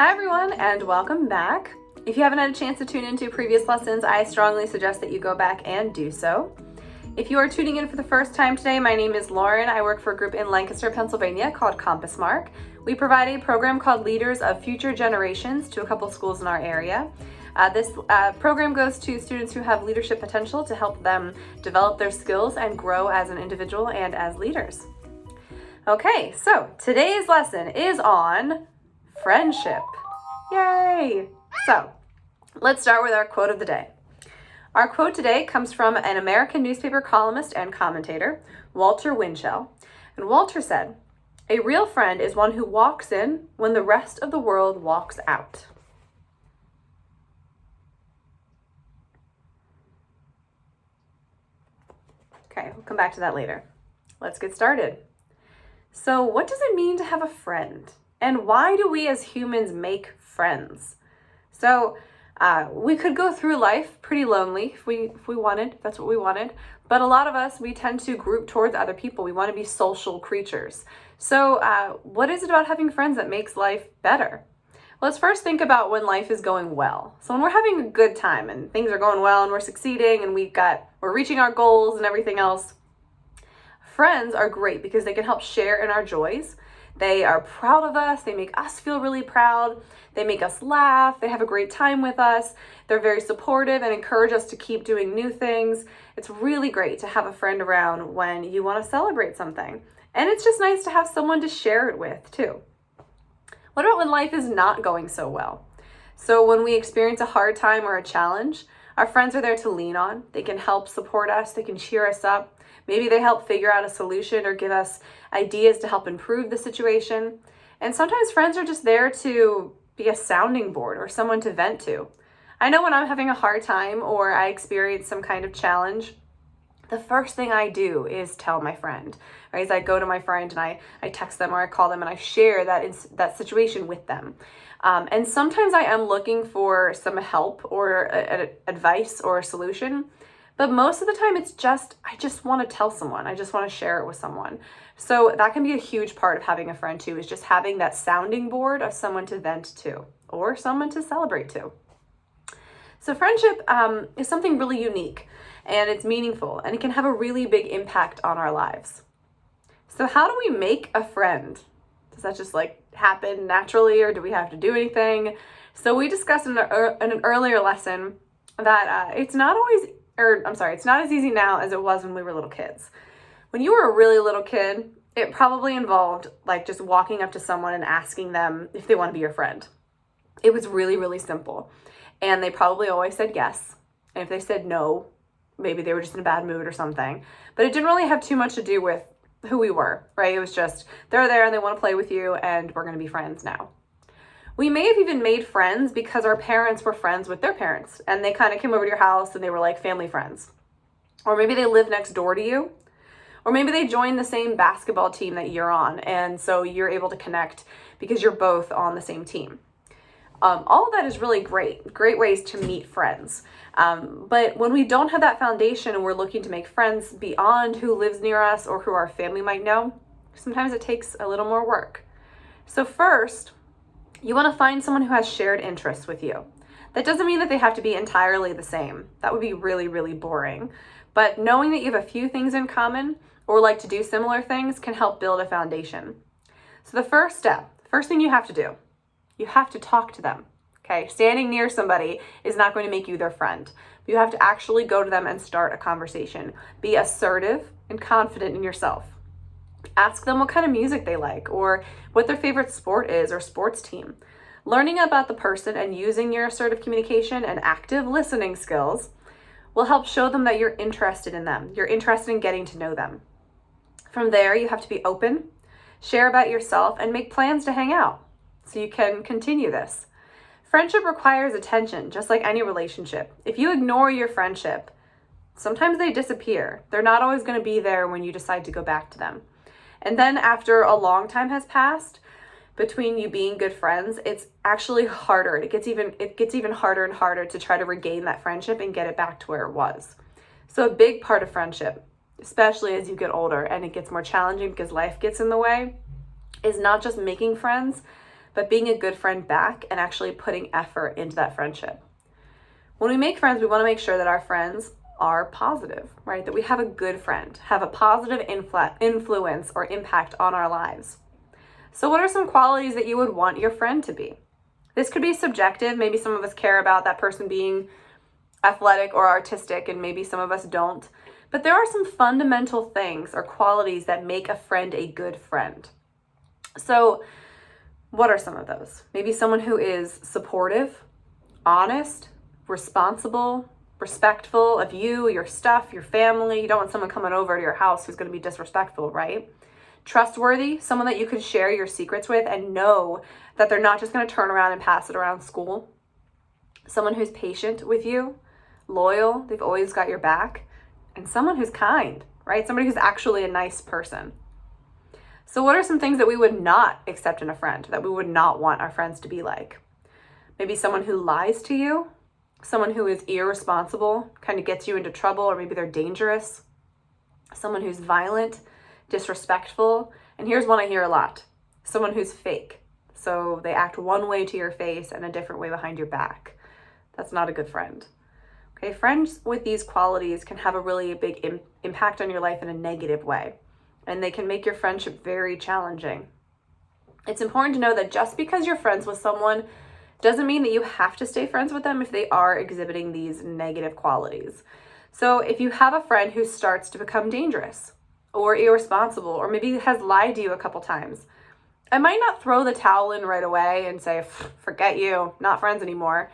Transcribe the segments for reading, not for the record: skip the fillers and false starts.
Hi everyone, and welcome back. If you haven't had a chance to tune into previous lessons, I strongly suggest that you go back and do so. If you are tuning in for the first time today, my name is Lauren. I work for a group in Lancaster, Pennsylvania called Compass Mark. We provide a program called Leaders of Future Generations to a couple schools in our area. This program goes to students who have leadership potential to help them develop their skills and grow as an individual and as leaders. Okay, so today's lesson is on friendship. Yay! So let's start with our quote of the day. Our quote today comes from an American newspaper columnist and commentator, Walter Winchell. And Walter said, "A real friend is one who walks in when the rest of the world walks out." Okay, we'll come back to that later. Let's get started. So what does it mean to have a friend? And why do we as humans make friends? So we could go through life pretty lonely if we wanted, if that's what we wanted. But a lot of us, we tend to group towards other people. We want to be social creatures. So what is it about having friends that makes life better? Let's first think about when life is going well. So when we're having a good time and things are going well and we're succeeding and we're reaching our goals and everything else, friends are great because they can help share in our joys. They are proud of us. They make us feel really proud. They make us laugh. They have a great time with us. They're very supportive and encourage us to keep doing new things. It's really great to have a friend around when you want to celebrate something. And it's just nice to have someone to share it with too. What about when life is not going so well? So when we experience a hard time or a challenge, our friends are there to lean on. They can help support us. They can cheer us up. Maybe they help figure out a solution or give us ideas to help improve the situation. And sometimes friends are just there to be a sounding board or someone to vent to. I know when I'm having a hard time or I experience some kind of challenge, the first thing I do is tell my friend, right? Is I go to my friend and I text them or I call them and I share that situation with them. And sometimes I am looking for some help or advice or a solution. But most of the time I just want to tell someone. I just want to share it with someone. So that can be a huge part of having a friend too, is just having that sounding board of someone to vent to or someone to celebrate to. So friendship is something really unique and it's meaningful and it can have a really big impact on our lives. So how do we make a friend? Does that just happen naturally or do we have to do anything? So we discussed in an earlier lesson that it's not as easy now as it was when we were little kids. When you were a really little kid, it probably involved just walking up to someone and asking them if they want to be your friend. It was really, really simple. And they probably always said yes. And if they said no, maybe they were just in a bad mood or something. But it didn't really have too much to do with who we were, right? It was just, they're there and they want to play with you and we're going to be friends now. We may have even made friends because our parents were friends with their parents and they kind of came over to your house and they were like family friends. Or maybe they live next door to you. Or maybe they joined the same basketball team that you're on and so you're able to connect because you're both on the same team. All of that is really great ways to meet friends. But when we don't have that foundation and we're looking to make friends beyond who lives near us or who our family might know, sometimes it takes a little more work. So first, you want to find someone who has shared interests with you. That doesn't mean that they have to be entirely the same. That would be really, really boring. But knowing that you have a few things in common or like to do similar things can help build a foundation. So the first thing you have to do, you have to talk to them. Okay, standing near somebody is not going to make you their friend. You have to actually go to them and start a conversation. Be assertive and confident in yourself. Ask them what kind of music they like or what their favorite sport is or sports team. Learning about the person and using your assertive communication and active listening skills will help show them that you're interested in them. You're interested in getting to know them. From there, you have to be open, share about yourself, and make plans to hang out so you can continue this. Friendship requires attention, just like any relationship. If you ignore your friendship, sometimes they disappear. They're not always going to be there when you decide to go back to them. And then after a long time has passed between you being good friends, it's actually harder. It gets even harder and harder to try to regain that friendship and get it back to where it was. So a big part of friendship, especially as you get older and it gets more challenging because life gets in the way, is not just making friends, but being a good friend back and actually putting effort into that friendship. When we make friends, we want to make sure that our friends are positive, right? That we have a good friend, have a positive influence or impact on our lives. So what are some qualities that you would want your friend to be? This could be subjective. Maybe some of us care about that person being athletic or artistic, and maybe some of us don't. But there are some fundamental things or qualities that make a friend a good friend. So what are some of those? Maybe someone who is supportive, honest, responsible, respectful of you, your stuff, your family. You don't want someone coming over to your house who's going to be disrespectful, right? Trustworthy, someone that you can share your secrets with and know that they're not just going to turn around and pass it around school. Someone who's patient with you, loyal, they've always got your back, and someone who's kind, right? Somebody who's actually a nice person. So what are some things that we would not accept in a friend, that we would not want our friends to be like? Maybe someone who lies to you, someone who is irresponsible, kind of gets you into trouble, or maybe they're dangerous. Someone who's violent, disrespectful, and here's one I hear a lot. Someone who's fake. So they act one way to your face and a different way behind your back. That's not a good friend. Okay, friends with these qualities can have a really big impact on your life in a negative way, and they can make your friendship very challenging. It's important to know that just because you're friends with someone doesn't mean that you have to stay friends with them if they are exhibiting these negative qualities. So if you have a friend who starts to become dangerous or irresponsible, or maybe has lied to you a couple times, I might not throw the towel in right away and say, forget you, not friends anymore.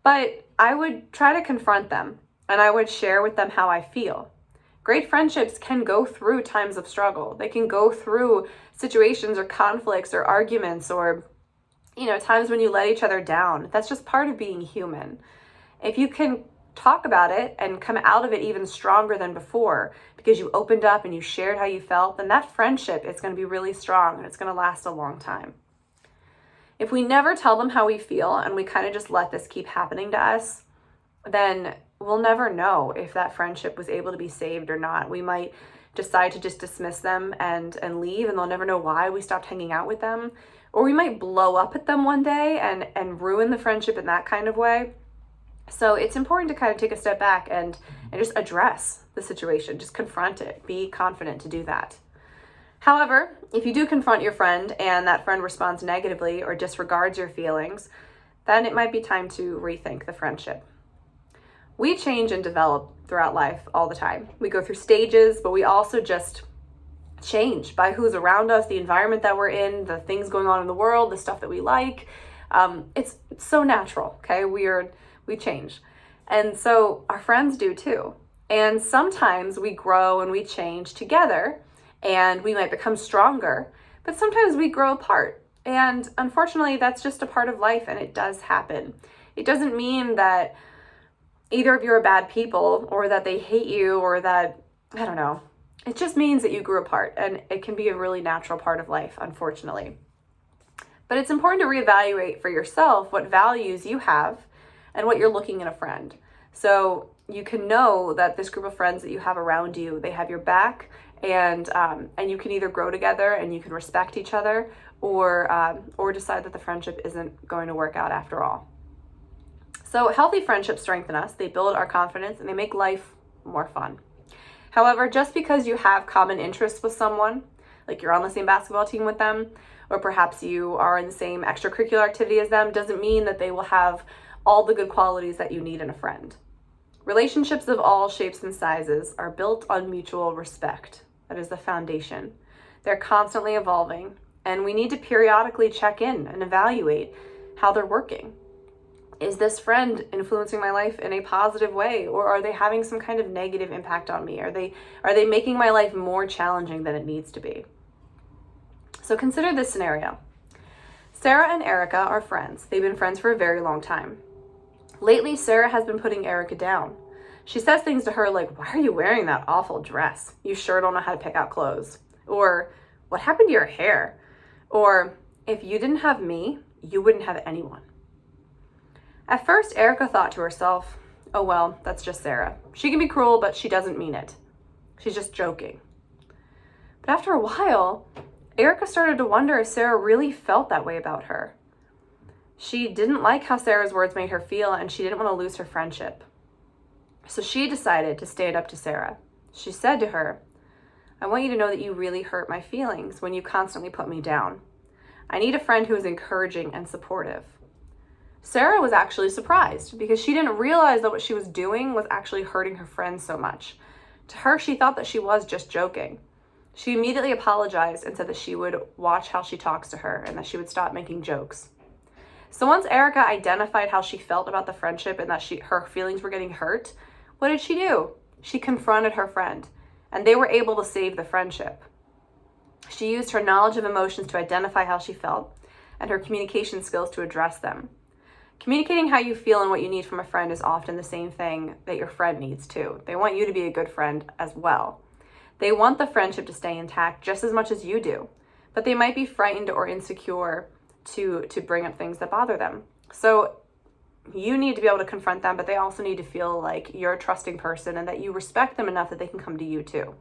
But I would try to confront them, and I would share with them how I feel. Great friendships can go through times of struggle. They can go through situations or conflicts or arguments or, times when you let each other down. That's just part of being human. If you can talk about it and come out of it even stronger than before because you opened up and you shared how you felt, then that friendship is going to be really strong and it's going to last a long time. If we never tell them how we feel and we kind of just let this keep happening to us, then we'll never know if that friendship was able to be saved or not. We might decide to just dismiss them and leave, and they'll never know why we stopped hanging out with them. Or we might blow up at them one day and ruin the friendship in that kind of way. So it's important to kind of take a step back and just address the situation, just confront it, be confident to do that. However, if you do confront your friend and that friend responds negatively or disregards your feelings, then it might be time to rethink the friendship. We change and develop throughout life all the time. We go through stages, but we also just change by who's around us, the environment that we're in, the things going on in the world, the stuff that we like. It's so natural, okay? We change. And so our friends do too. And sometimes we grow and we change together and we might become stronger, but sometimes we grow apart. And unfortunately, that's just a part of life and it does happen. It doesn't mean that either of you are bad people or that they hate you or that, I don't know. It just means that you grew apart, and it can be a really natural part of life, unfortunately. But it's important to reevaluate for yourself what values you have and what you're looking in a friend. So you can know that this group of friends that you have around you, they have your back, and you can either grow together and you can respect each other, or decide that the friendship isn't going to work out after all. So healthy friendships strengthen us, they build our confidence, and they make life more fun. However, just because you have common interests with someone, like you're on the same basketball team with them, or perhaps you are in the same extracurricular activity as them, doesn't mean that they will have all the good qualities that you need in a friend. Relationships of all shapes and sizes are built on mutual respect. That is the foundation. They're constantly evolving, and we need to periodically check in and evaluate how they're working. Is this friend influencing my life in a positive way, or are they having some kind of negative impact on me? Are they making my life more challenging than it needs to be? So consider this scenario. Sarah and Erica are friends. They've been friends for a very long time. Lately, Sarah has been putting Erica down. She says things to her like, "Why are you wearing that awful dress? You sure don't know how to pick out clothes." Or, "What happened to your hair?" Or, "If you didn't have me, you wouldn't have anyone." At first, Erica thought to herself, "Oh well, that's just Sarah. She can be cruel, but she doesn't mean it. She's just joking." But after a while, Erica started to wonder if Sarah really felt that way about her. She didn't like how Sarah's words made her feel, and she didn't want to lose her friendship. So she decided to stand up to Sarah. She said to her, "I want you to know that you really hurt my feelings when you constantly put me down. I need a friend who is encouraging and supportive." Sarah was actually surprised because she didn't realize that what she was doing was actually hurting her friend so much. To her, she thought that she was just joking. She immediately apologized and said that she would watch how she talks to her and that she would stop making jokes. So once Erica identified how she felt about the friendship and that her feelings were getting hurt, what did she do? She confronted her friend, and they were able to save the friendship. She used her knowledge of emotions to identify how she felt and her communication skills to address them. Communicating how you feel and what you need from a friend is often the same thing that your friend needs too. They want you to be a good friend as well. They want the friendship to stay intact just as much as you do, but they might be frightened or insecure to bring up things that bother them. So you need to be able to confront them, but they also need to feel like you're a trusting person and that you respect them enough that they can come to you too.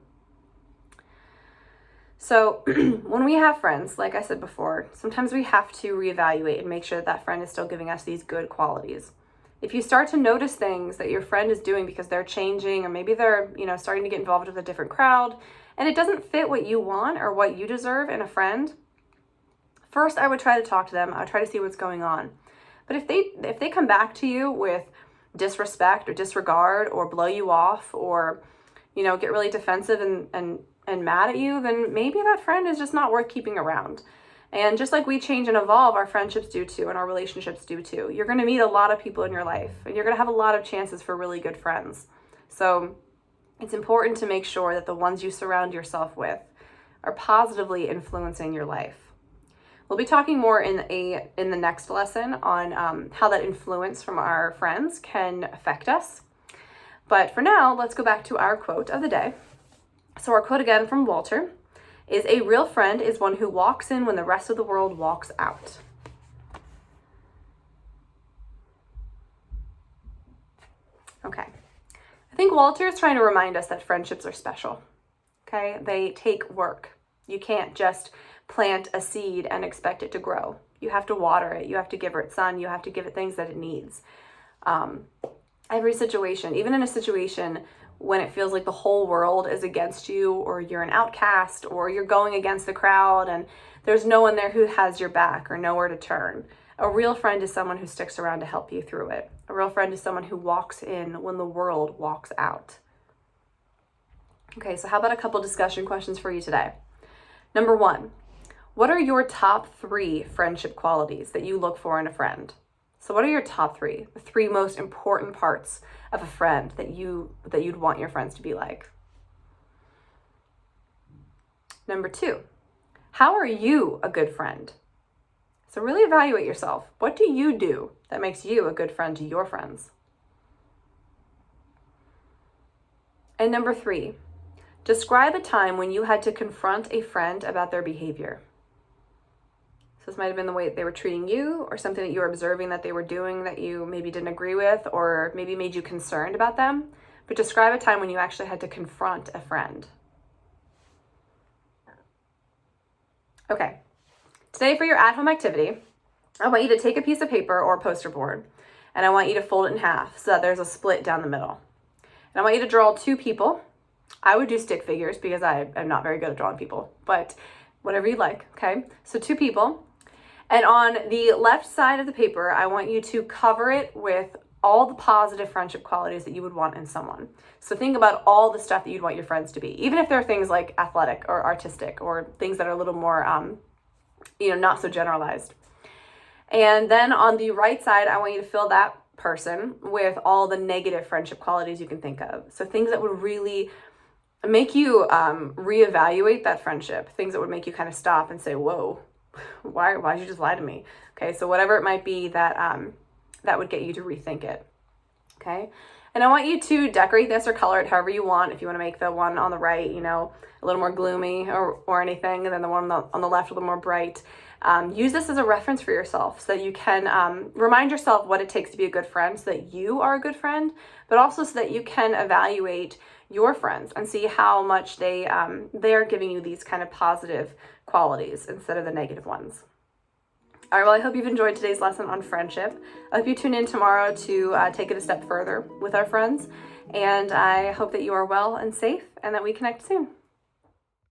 So when we have friends, like I said before, sometimes we have to reevaluate and make sure that friend is still giving us these good qualities. If you start to notice things that your friend is doing because they're changing, or maybe they're, starting to get involved with a different crowd, and it doesn't fit what you want or what you deserve in a friend, first I would try to talk to them. I would try to see what's going on. But if they come back to you with disrespect or disregard or blow you off or, get really defensive and mad at you, then maybe that friend is just not worth keeping around. And just like we change and evolve, our friendships do too, and our relationships do too. You're going to meet a lot of people in your life, and you're going to have a lot of chances for really good friends. So it's important to make sure that the ones you surround yourself with are positively influencing your life. We'll be talking more in the next lesson on how that influence from our friends can affect us. But for now, let's go back to our quote of the day. So our quote again from Walter is, "A real friend is one who walks in when the rest of the world walks out." Okay. I think Walter is trying to remind us that friendships are special. Okay? They take work. You can't just plant a seed and expect it to grow. You have to water it. You have to give it sun. You have to give it things that it needs. Every situation, even in a situation when it feels like the whole world is against you, or you're an outcast, or you're going against the crowd and there's no one there who has your back or nowhere to turn, a real friend is someone who sticks around to help you through it. A real friend is someone who walks in when the world walks out. Okay, so how about a couple discussion questions for you today? Number 1, what are your top 3 friendship qualities that you look for in a friend? So what are your top 3, the 3 most important parts of a friend that you'd want your friends to be like? Number 2, how are you a good friend? So really evaluate yourself. What do you do that makes you a good friend to your friends? And number 3, describe a time when you had to confront a friend about their behavior. So this might have been the way that they were treating you, or something that you were observing that they were doing that you maybe didn't agree with, or maybe made you concerned about them. But describe a time when you actually had to confront a friend. Okay, today for your at-home activity, I want you to take a piece of paper or a poster board, and I want you to fold it in half so that there's a split down the middle. And I want you to draw 2 people. I would do stick figures because I am not very good at drawing people, but whatever you like, okay? So 2 people. And on the left side of the paper, I want you to cover it with all the positive friendship qualities that you would want in someone. So think about all the stuff that you'd want your friends to be, even if they're things like athletic or artistic or things that are a little more, not so generalized. And then on the right side, I want you to fill that person with all the negative friendship qualities you can think of. So things that would really make you reevaluate that friendship, things that would make you kind of stop and say, whoa, why'd you just lie to me? Okay, so whatever it might be that would get you to rethink it. Okay, and I want you to decorate this or color it however you want. If you want to make the one on the right, a little more gloomy or anything, and then the one on the left a little more bright. use this as a reference for yourself so that you can remind yourself what it takes to be a good friend, so that you are a good friend, but also so that you can evaluate your friends and see how much they're giving you these kind of positive qualities instead of the negative ones. All right, well, I hope you've enjoyed today's lesson on friendship. I hope you tune in tomorrow to take it a step further with our friends. And I hope that you are well and safe and that we connect soon.